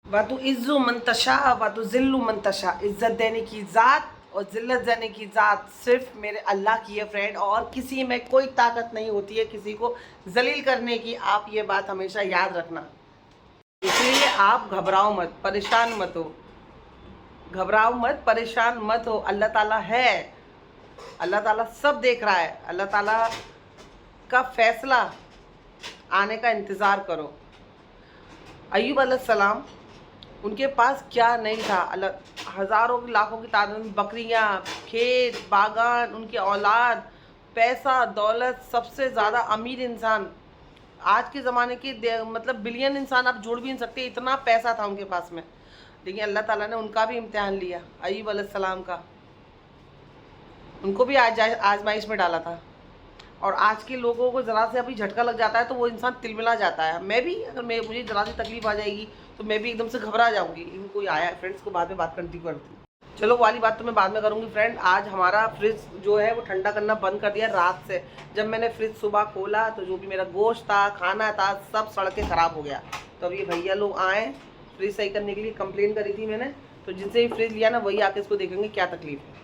वातु इज्जु मंतशा वातु जिल्लु मंतशा। इज्जत देने की ज़ात और जिल्लत देने की ज़ात सिर्फ मेरे अल्लाह की है फ्रेंड, और किसी में कोई ताकत नहीं होती है किसी को जलील करने की। आप ये बात हमेशा याद रखना। इसलिए आप घबराओ मत, परेशान मत हो, घबराओ मत, परेशान मत हो। अल्लाह ताला है, अल्लाह ताला सब देख रहा है। अल्लाह ताला का फैसला आने का इंतज़ार करो। अय्यूब अलैहिस्सलाम, उनके पास क्या नहीं था। अल्लाह हज़ारों लाखों की तादाद में बकरियां, खेत, बागान, उनकी औलाद, पैसा, दौलत, सबसे ज़्यादा अमीर इंसान आज के ज़माने के मतलब बिलियन इंसान आप जोड़ भी नहीं सकते, इतना पैसा था उनके पास में। लेकिन अल्लाह ताला ने उनका भी इम्तिहान लिया, अय्यूब अलैहिस्सलाम का। उनको भी आजमाइश में डाला था। और आज के लोगों को ज़रा से अभी झटका लग जाता है तो वो इंसान तिलमिला जाता है। मैं भी, अगर मुझे ज़रा सी तकलीफ आ जाएगी तो मैं भी एकदम से घबरा जाऊंगी। इवन कोई आया है, फ्रेंड्स को बाद में बात करती करती। चलो वाली बात तो मैं बाद में करूंगी फ्रेंड। आज हमारा फ्रिज जो है वो ठंडा करना बंद कर दिया रात से। जब मैंने फ्रिज सुबह खोला तो जो भी मेरा गोश्त था, खाना था, सब सड़ के ख़राब हो गया। तो अब ये भैया लोग आए फ्रिज सही करने के लिए। कंप्लेन करी थी मैंने, तो जिनसे भी फ्रिज लिया ना वही आके इसको देखेंगे क्या तकलीफ है।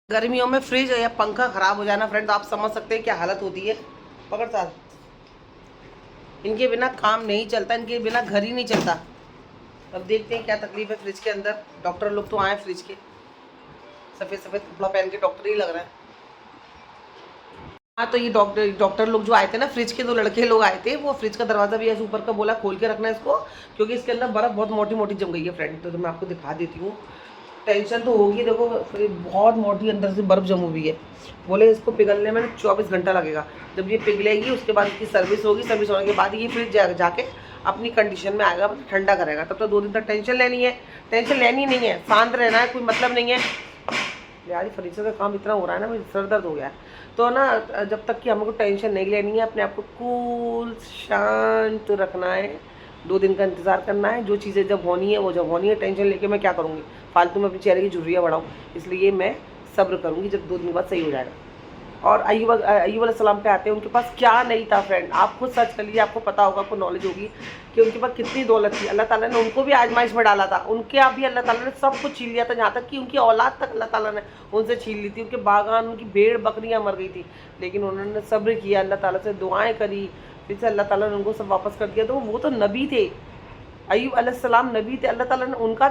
गर्मियों में फ्रिज या पंखा ख़राब हो जाना फ्रेंड, तो आप समझ सकते हैं क्या हालत होती है। पकड़ साथ, इनके बिना काम नहीं चलता, इनके बिना घर ही नहीं चलता। अब देखते हैं क्या तकलीफ है फ्रिज के अंदर। डॉक्टर लोग तो आए फ्रिज के, सफ़ेद सफ़ेद कपड़ा पहन के डॉक्टर ही लग रहा है। हाँ, तो ये डॉक्टर लोग जो आए थे ना, फ्रिज के 2 लड़के लोग आए थे, वो फ्रिज का दरवाज़ा भी ऐसे ऊपर का बोला खोल के रखना इसको, क्योंकि इसके अंदर बर्फ़ बहुत मोटी मोटी जम गई है फ्रेंड। तो मैं आपको दिखा देती हूँ। टेंशन तो होगी, देखो बहुत मोटी अंदर से बर्फ़ जमी हुई है। बोले इसको पिघलने में 24 घंटा लगेगा। जब ये पिघलेगी उसके बाद इसकी सर्विस होगी, सर्विस होने के बाद ये फ्रिज जाके अपनी कंडीशन में आएगा, मतलब ठंडा करेगा। तब तो 2 दिन तक टेंशन लेनी है, टेंशन लेनी नहीं है, शांत रहना है, कोई मतलब नहीं है। यार फर्नीचर का काम इतना हो रहा है ना, मुझे सर दर्द हो गया है। तो ना, जब तक कि हमको टेंशन नहीं लेनी है, अपने आप को कूल शांत रखना है, 2 दिन का इंतज़ार करना है। जो चीज़ें जब होनी है वो जब होनी है। टेंशन लेके मैं क्या करूँगी, फालतू में अपने चेहरे की झुर्रियाँ बढ़ाऊँ। इसलिए मैं सब्र करूँगी, जब 2 दिन बाद सही हो जाएगा। और अय्यूब अलैहिस्सलाम पे आते हैं, उनके पास क्या नहीं था फ्रेंड। आप खुद सर्च कर लीजिए, आपको पता होगा, आपको नॉलेज होगी कि उनके पास कितनी दौलत थी। अल्लाह ताला ने उनको भी आजमाइश में डाला था, उनके आप भी अल्लाह ताला ने सब कुछ छीन लिया था, यहाँ तक कि उनकी औलाद तक अल्लाह ताला ने उनसे छीन ली थी। उनके बागान, उनकी भेड़ बकरियाँ मर गई थी, लेकिन उन्होंने सब्र किया, अल्लाह ताला से दुआएँ करी, फिर से अल्लाह ताला ने उनको सब वापस कर दिया। तो वो तो नबी थे, अय्यूब अलैहिस्सलाम नबी थे। अल्लाह ताला ने उनकी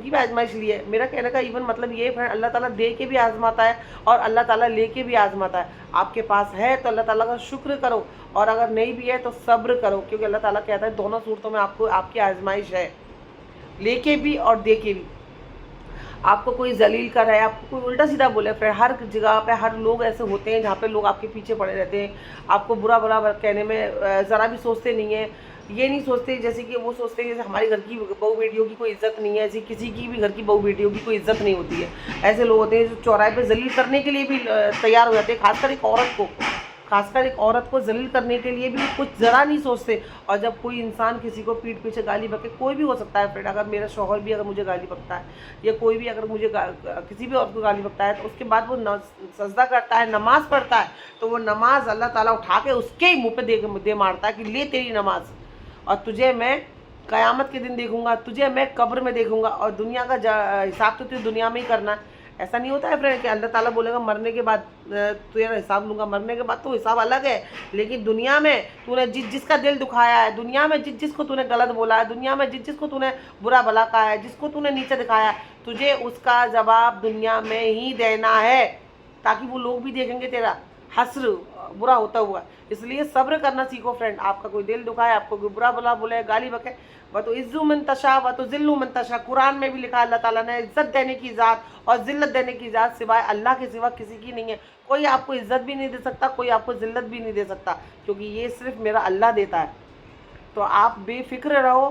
भी आजमाइश ली है। मेरा कहने का इवन मतलब ये है, अल्लाह ताला दे के भी आजमाता है और अल्लाह ताला ले के भी आजमाता है। आपके पास है तो अल्लाह ताला का शुक्र करो, और अगर नहीं भी है तो सब्र करो, क्योंकि अल्लाह ताला कहता है दोनों सूरतों में आपको आपकी आजमाइश है, लेके भी और दे के भी। आपको कोई जलील कर रहा है, आपको कोई उल्टा सीधा बोले, फिर हर जगह पे हर लोग ऐसे होते हैं जहाँ पे लोग आपके पीछे पड़े रहते हैं, आपको बुरा बुरा कहने में ज़रा भी सोचते नहीं है। ये नहीं सोचते, जैसे कि वो सोचते हैं जैसे हमारी घर की बहू बेटियों की कोई इज्जत नहीं है, ऐसी किसी की भी घर की बहू बेटियों की कोई इज्जत नहीं होती है। ऐसे लोग होते हैं जो चौराहे पे जलील करने के लिए भी तैयार हो जाते हैं, खासकर एक औरत को जलील करने के लिए भी कुछ ज़रा नहीं सोचते। और जब कोई इंसान किसी को पीठ पीछे गाली बके, कोई भी हो सकता है फ्रेंड, अगर मेरा शौहर भी अगर मुझे गाली बकता है, या कोई भी अगर मुझे किसी भी औरत को गाली बकता है, तो उसके बाद वो सजदा करता है, नमाज़ पढ़ता है, तो वो नमाज अल्लाह ताला उठा के उसके ही मुँह पे दे मारता है कि ले तेरी नमाज, और तुझे मैं क़यामत के दिन देखूंगा, तुझे मैं कब्र में देखूंगा, और दुनिया का हिसाब तो तुझे दुनिया में ही करना है। ऐसा नहीं होता है फ्रेंड कि अल्लाह ताला बोलेगा मरने के बाद तेरा हिसाब लूँगा। मरने के बाद तो हिसाब अलग है, लेकिन दुनिया में तूने जिसका दिल दुखाया है, दुनिया में जिसको तूने गलत बोला है, दुनिया में जिसको तूने बुरा भला कहा है, जिसको तूने नीचे दिखाया है, तुझे उसका जवाब दुनिया में ही देना है, ताकि वो लोग भी देखेंगे तेरा हस्र बुरा होता हुआ। इसलिए सब्र करना सीखो फ्रेंड। आपका कोई दिल दुखाए, आपको कोई बुरा भला बोले, गाली बके, वह तो इज्जु मंतशा व तो जिल्लु मंतशा। कुरान में भी लिखा है, अल्लाह ताला ने इज्जत देने की ज़ात और ज़िल्लत देने की ज़ात सिवाय अल्लाह के सिवा किसी की नहीं है। कोई आपको इज्जत भी नहीं दे सकता, कोई आपको ज़िल्लत भी नहीं दे सकता, क्योंकि ये सिर्फ मेरा अल्लाह देता है। तो आप बेफिक्र रहो।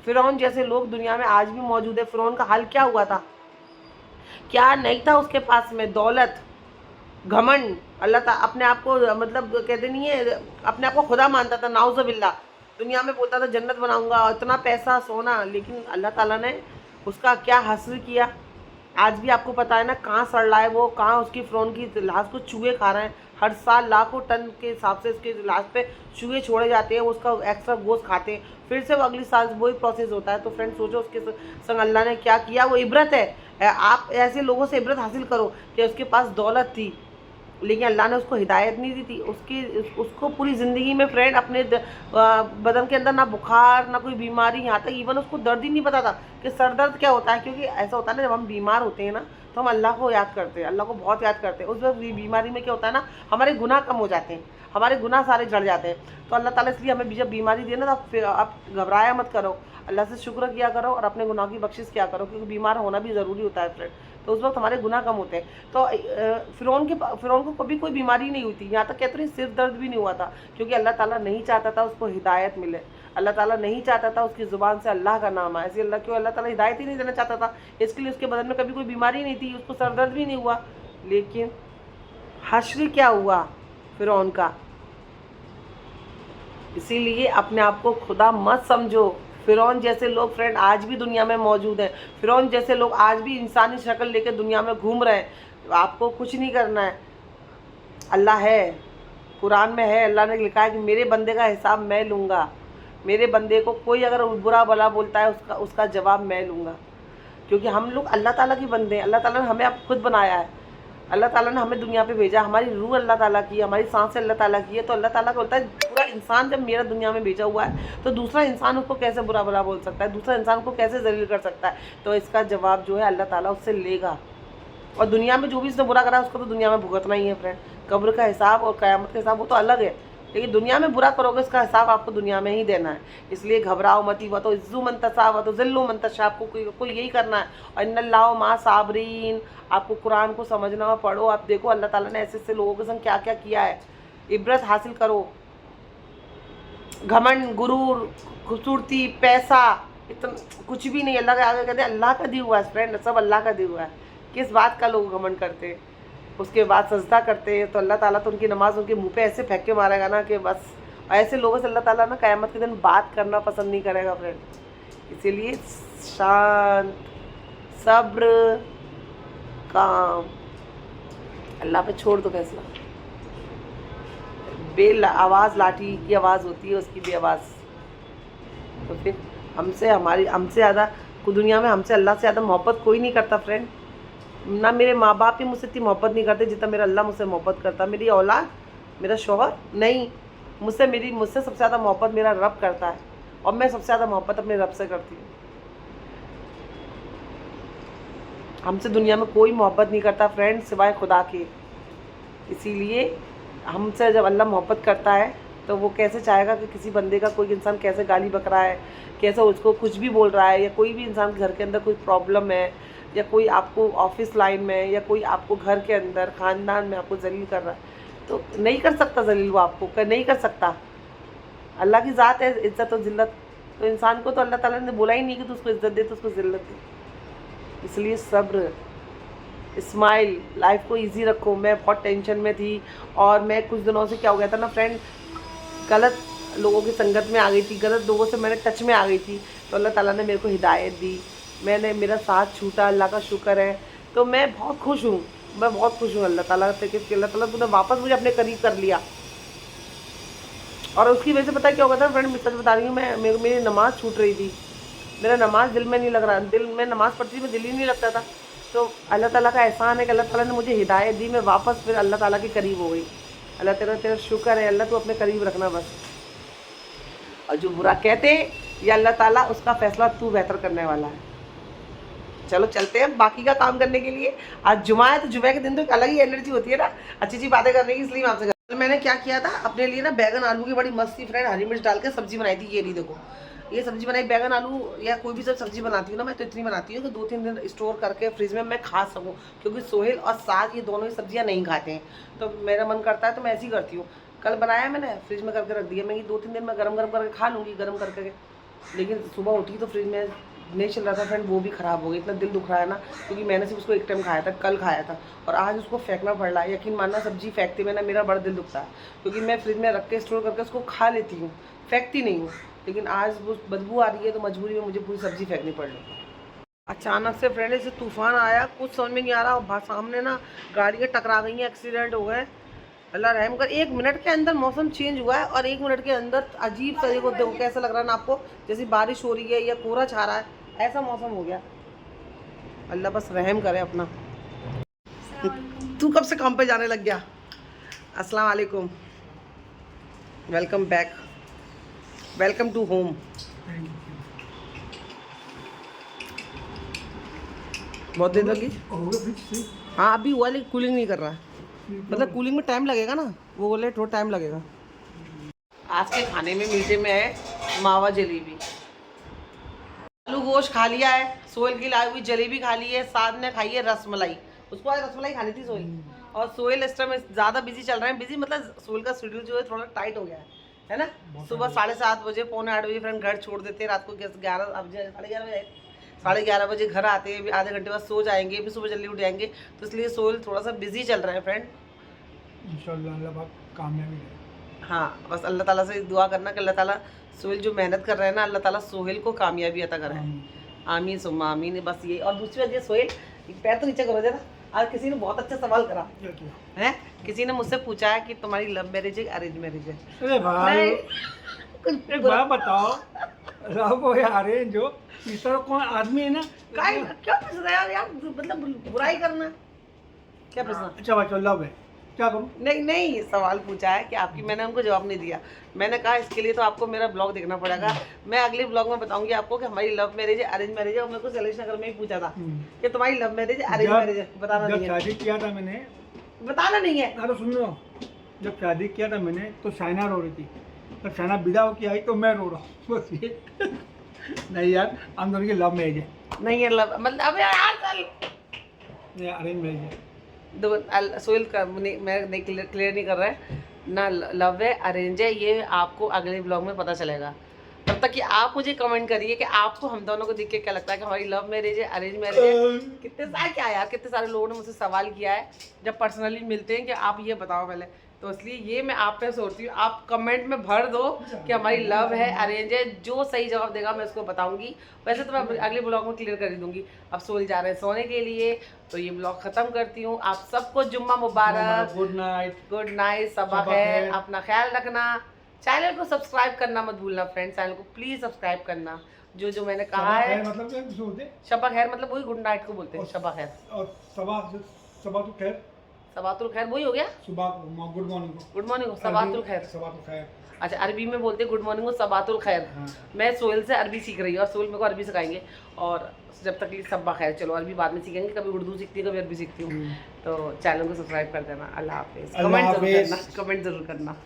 फ़िरौन जैसे लोग दुनिया में आज भी मौजूद है। फ़िरौन का हाल क्या हुआ था, क्या नहीं था उसके पास में, दौलत, घमंड, अल्लाह ताला अपने आप को मतलब कहते नहीं है, अपने आप को खुदा मानता था, नाउज़ुबिल्लाह। दुनिया में बोलता था जन्नत बनाऊंगा, इतना पैसा सोना, लेकिन अल्लाह ताला ने उसका क्या हासिल किया। आज भी आपको पता है ना, कहाँ सड़ रहा है वो, कहाँ उसकी फ़िरौन की लाश को चूहे खा रहे हैं, हर साल लाखों टन के हिसाब से इसके लाश पे चूहे छोड़े जाते हैं, उसका एक्स्ट्रा गोश्त खाते हैं, फिर से वो अगली साल वही प्रोसेस होता है। तो फ्रेंड सोचो उसके संग अल्लाह ने क्या किया, वो इबरत है। आप ऐसे लोगों से इबरत हासिल करो कि उसके पास दौलत थी लेकिन अल्लाह ने उसको हिदायत नहीं दी थी। उसको पूरी ज़िंदगी में फ्रेंड अपने बदन के अंदर ना बुखार ना कोई बीमारी, यहाँ तक इवन उसको दर्द ही नहीं पता था कि सर दर्द क्या होता है। क्योंकि ऐसा होता है ना, जब हम बीमार होते हैं ना तो हम अल्लाह को याद करते हैं, अल्लाह को बहुत याद करते हैं। उस वक्त बीमारी में क्या होता है ना, हमारे गुनाह कम हो जाते हैं, हमारे गुनाह सारे झड़ जाते हैं। तो अल्लाह ताला इसलिए हमें जब बीमारी दे ना तो आप घबराया मत करो, अल्लाह से शुक्र किया करो और अपने गुनाह की बख्शिश किया करो, क्योंकि बीमार होना भी ज़रूरी होता है फ्रेंड। तो उस वक्त हमारे गुनाह कम होते हैं। तो फ़िरौन को कभी कोई बीमारी नहीं हुई थी, यहाँ तक कहते हैं सिर दर्द भी नहीं हुआ था, क्योंकि अल्लाह ताला नहीं चाहता था उसको हिदायत मिले, अल्लाह ताला नहीं चाहता था उसकी ज़ुबान से अल्लाह का नाम आए। ऐसे अल्लाह ताला हिदायत ही नहीं देना चाहता था, इसके लिए उसके बदन में कभी कोई बीमारी नहीं थी, उसको सर दर्द भी नहीं हुआ। लेकिन हश्र क्या हुआ फ़िरौन का, इसीलिए अपने आप को खुदा मत समझो। फ़िरौन जैसे लोग फ्रेंड आज भी दुनिया में मौजूद हैं, फ़िरौन जैसे लोग आज भी इंसानी शक्ल लेकर दुनिया में घूम रहे हैं। तो आपको कुछ नहीं करना है, अल्लाह है, कुरान में है, अल्लाह ने लिखा है कि मेरे बंदे का हिसाब मैं लूँगा, मेरे बंदे को कोई अगर बुरा भला बोलता है उसका जवाब मैं लूँगा। क्योंकि हम लोग अल्लाह ताला के बंदे हैं, अल्लाह ताला ने हमें खुद बनाया है, अल्लाह ताला ने हमें दुनिया पे भेजा, हमारी रूह अल्लाह ताला की है, हमारी सांसें अल्लाह ताला की है। तो अल्लाह ताला का बोलता है पूरा इंसान जब मेरा दुनिया में भेजा हुआ है तो दूसरा इंसान उसको कैसे बुरा भला बोल सकता है, दूसरा इंसान को कैसे जलील कर सकता है। तो इसका जवाब जो है अल्लाह ताला उससे लेगा। और दुनिया में जो भी इसने बुरा करा उसको तो दुनिया में भुगतना ही है फ्रेंड। कब्र का हिसाब और क़यामत का हिसाब वो तो अलग है, लेकिन दुनिया में बुरा करोगे इसका हिसाब आपको दुनिया में ही देना है। इसलिए घबराओ मत, व तो इज़्ज़ु मन तशा व तो ज़िल्लु मन तशा, आपको यही करना है। और इन्नल्लाहु मा साबरीन, आपको कुरान को समझना और पढ़ो। आप देखो अल्लाह ताला ने ऐसे ऐसे लोगों के संग क्या क्या किया है, इबरत हासिल करो। घमंड, गुरूर, खूबसूरती, पैसा, इतना कुछ भी नहीं अल्लाह के आगे। कहते हैं अल्लाह का दिया हुआ है फ्रेंड, सब अल्लाह का दिया हुआ है। किस बात का लोग घमंड करते हैं, उसके बाद सजदा करते हैं तो अल्लाह ताला तो उनकी नमाज उनके मुंह पे ऐसे फेंक के मारेगा ना कि बस। ऐसे लोगों से अल्लाह ताला ना क़यामत के दिन बात करना पसंद नहीं करेगा फ्रेंड। इसीलिए शांत, सब्र, काम, अल्लाह पे छोड़ दो फैसला। आवाज़ लाठी की आवाज़ होती है, उसकी भी आवाज़। तो फिर हमसे ज़्यादा दुनिया में हमसे अल्लाह से ज़्यादा मोहब्बत कोई नहीं करता फ्रेंड। ना मेरे माँ बाप ही मुझसे इतनी मोहब्बत नहीं करते जितना मेरा अल्लाह मुझसे मोहब्बत करता। मेरी औलाद, मेरा शौहर नहीं, मुझसे सबसे ज़्यादा मोहब्बत मेरा रब करता है, और मैं सबसे ज़्यादा मोहब्बत अपने रब से करती हूँ। हमसे दुनिया में कोई मोहब्बत नहीं करता फ्रेंड सिवाय खुदा के। इसीलिए हमसे जब अल्लाह मोहब्बत करता है तो वो कैसे चाहेगा कि किसी बंदे का कोई इंसान कैसे गाली बक रहा है, कैसे उसको कुछ भी बोल रहा है, या कोई भी इंसान के घर के अंदर कोई प्रॉब्लम है, या कोई आपको ऑफिस लाइन में, या कोई आपको घर के अंदर ख़ानदान में आपको जलील कर रहा है, तो नहीं कर सकता जलील, वो आपको नहीं कर सकता। अल्लाह की ज़ात है इज़्ज़त और ज़िल्लत, तो इंसान को तो अल्लाह ताला ने बोला ही नहीं कि तू उसको इज़्ज़त दे तो उसको ज़िल्लत दे। इसलिए सब्र, स्माइल, लाइफ को इजी रखो। मैं बहुत टेंशन में थी और मैं कुछ दिनों से क्या हो गया था ना फ्रेंड, गलत लोगों की संगत में आ गई थी, गलत लोगों से मैंने टच में आ गई थी। तो अल्लाह ताला ने मेरे को हिदायत दी, मेरा साथ छूटा, अल्लाह का शुक्र है। तो मैं बहुत खुश हूँ, मैं बहुत खुश हूँ अल्लाह ताला से कि अल्लाह ताला तूने वापस मुझे अपने करीब कर लिया। और उसकी वजह से पता क्या हो गया था फ्रेंड, मैं सच बता रही हूँ, मेरी नमाज़ छूट रही थी, मेरा नमाज़ दिल में नहीं लग रहा, दिल में नमाज़ पढ़ती थी, मैं दिल ही नहीं लगता था। तो अल्लाह ताला का एहसान है कि अल्लाह ताला ने मुझे हिदायत दी, मैं वापस फिर अल्लाह ताला के करीब हो गई। अल्लाह तेरा शुक्र है, अल्लाह तू अपने करीब रखना बस। और जो बुरा कहते या अल्लाह ताला उसका फ़ैसला तू बेहतर करने वाला है। चलो चलते हैं बाकी का काम करने के लिए। आज जुमा है तो जुमे के दिन तो एक अलग ही एनर्जी होती है ना अच्छी अच्छी बातें करने की, इसलिए मैं आपसे मैंने क्या किया था अपने लिए ना, बैगन आलू की बड़ी मस्ती फ्रेंड हरी मिर्च डाल के सब्जी बनाई थी। ये नहीं देखो, ये सब्जी बनाई बैगन आलू, या कोई भी सब्जी बनाती हूँ ना मैं तो इतनी बनाती हूँ कि 2-3 दिन स्टोर करके फ्रिज में मैं खा सकूँ, क्योंकि सोहेल और साग ये दोनों ही सब्जियाँ नहीं खाते हैं। तो मेरा मन करता है तो मैं ऐसी करती हूँ। कल बनाया मैंने, फ्रिज में करके रख दिया, मैं ये 2-3 दिन में गरम करके खा लूँगी, गरम करके। लेकिन सुबह उठी तो फ्रिज में नहीं चल रहा था फ्रेंड, वो भी ख़राब हो गई। इतना दिल दुख रहा है ना, क्योंकि मैंने सिर्फ उसको एक टाइम खाया था, कल खाया था, और आज उसको फेंकना पड़ रहा है। यकीन मानना सब्जी फेंकते हुए ना मेरा बड़ा दिल दुखता है, क्योंकि मैं फ्रिज में रख के स्टोर करके उसको खा लेती हूँ, फेंकती नहीं हूँ। लेकिन आज वो बदबू आ रही है तो मजबूरी में मुझे पूरी सब्जी फेंकनी पड़ रही है। अचानक से फ्रेंड ऐसे तूफान आया, कुछ समझ में नहीं आ रहा, सामने ना गाड़ियाँ टकरा गई हैं, एक्सीडेंट हो गए। अल्लाह रहम कर। 1 मिनट के अंदर मौसम चेंज हुआ है और 1 मिनट के अंदर अजीब सा, देखो देखो कैसा लग रहा है ना आपको, जैसे बारिश हो रही है या कोहरा छा रहा है, ऐसा मौसम हो गया। अल्लाह बस रहम करे अपना। तू कब से काम पे जाने लग गया? अस्सलाम वालेकुम, welcome back, welcome to home. बहुत देर लगी? हाँ अभी हुआ, लेकिन कूलिंग नहीं कर रहा है। मतलब कूलिंग में टाइम लगेगा ना, वो बोले थोड़ा टाइम लगेगा। आज के खाने में मीठे में है मावा जलेबी। आलू गोश्त खा लिया है, सोहेल की लाई हुई जलेबी खा ली है, साथ में खाई है रसमलाई। उसको आज रसमलाई खानी थी सोहेल, और सोहेल इस टाइम ज़्यादा बिजी चल रहे हैं। बिजी मतलब सोहेल का शेड्यूल जो है थोड़ा टाइट हो गया है ना। सुबह 7:30 बजे, 7:45 बजे फ्रेंड घर छोड़ देते हैं, रात को 11 11:30 बजे 11:30 बजे घर आते हैं, आधे घंटे बाद सो जाएंगे, फिर सुबह जल्दी उठ जाएंगे। तो इसलिए सोहेल थोड़ा सा बिजी चल रहा है फ्रेंड। इंशाल्लाह अल्लाह पाक कामयाबी दे। हाँ बस अल्लाह ताला से दुआ करना कि अल्लाह ताला सोहेल जो मेहनत कर रहे हैं ना, अल्लाह ताला सोहेल को कामयाबी अता करे। आमीन सुम्मा आमीन। बस ये, और दूसरी बात ये सोहेल, पैर तो नीचे करो जरा। आज किसी ने बहुत अच्छा सवाल करा है, किसी ने मुझसे पूछा है कि तुम्हारी लव मैरिज है अरेंज मैरिज है? अरे भाई एक बात बताओ, लव हो या अरेंज हो, इस तरह कौन आदमी है ना, क्या पूछ रहे हो यार, मतलब बुराई करना क्या पूछना? अच्छा बच्चों लव है, क्या करूँ? नहीं सवाल पूछा है कि आपकी, मैंने उनको जवाब नहीं दिया। मैंने कहा इसके लिए तो आपको मेरा ब्लॉग देखना पड़ेगा। मैं अगले ब्लॉग में बताऊंगी आपको कि हमारी लव मैरिज है अरेंज मैरिज है। और मेरे को शैलेश नगर में ही पूछा था कि तुम्हारी लव मैरिज है अरेंज मैरिज है, बताना नहीं है। जब शादी किया था मैंने, बताना नहीं है। अरे सुन लो, जब शादी किया था मैंने तो शाइना रो रही थी, जब शाइना विदा होकर आई तो मैं रो रहा हूँ, बस ये। नहीं यार, हम दोनों की लव मैरिज है। नहीं है लव, मतलब अब यार चल, ये अरेंज मैरिज है। सोहेल का मैं क्लियर नहीं कर रहा है ना, लव है अरेंज है, ये आपको अगले ब्लॉग में पता चलेगा। तब तक कि आप मुझे कमेंट करिए कि आपको हम दोनों को देख के क्या लगता है कि हमारी लव मैरिज है अरेंज मैरिज है। कितने सारे क्या यार, कितने सारे लोगों ने मुझसे सवाल किया है जब पर्सनली मिलते हैं कि आप ये बताओ पहले, तो इसलिए ये मैं आप पे सोचती हूँ आप कमेंट में भर दो कि हमारी लव है अरेंज है। जो सही जवाब देगा मैं उसको बताऊंगी। वैसे तो मैं अगले ब्लॉग में क्लियर कर दूंगी। अब सोहेल जा रहे हैं सोने के लिए, तो ये ब्लॉग खत्म करती हूँ। आप सबको जुम्मा मुबारक, गुड नाइट, गुड नाइट, सबा खैर, अपना ख्याल रखना। चैनल को सब्सक्राइब करना मत भूलना फ्रेंड्स, चैनल को प्लीज सब्सक्राइब करना। जो जो मैंने कहा है, मतलब क्या बोलते हैं? शबा खैर मतलब वही गुड नाइट को बोलते हैं, शबा खैर। और सबातुल खैर, सबातुल खैर वही हो गया, सुबह गुड मॉर्निंग को, गुड मॉर्निंग, सबातुल खैर। सबातुल खैर। अच्छा अरबी में बोलते हैं गुड मॉर्निंग को सबातुल खैर। हाँ। मैं सोहेल से अरबी सीख रही हूँ और सोहेल मेरे को अरबी सिखाएंगे। और जब तक ये सब्बा खैर, चलो अरबी बाद में सीखेंगे, कभी उर्दू सीखती है कभी अरबी सीखती हूँ। तो चैनल को सब्सक्राइब कर देना। अल्लाह हाफिज़। कमेंट जरूर करना।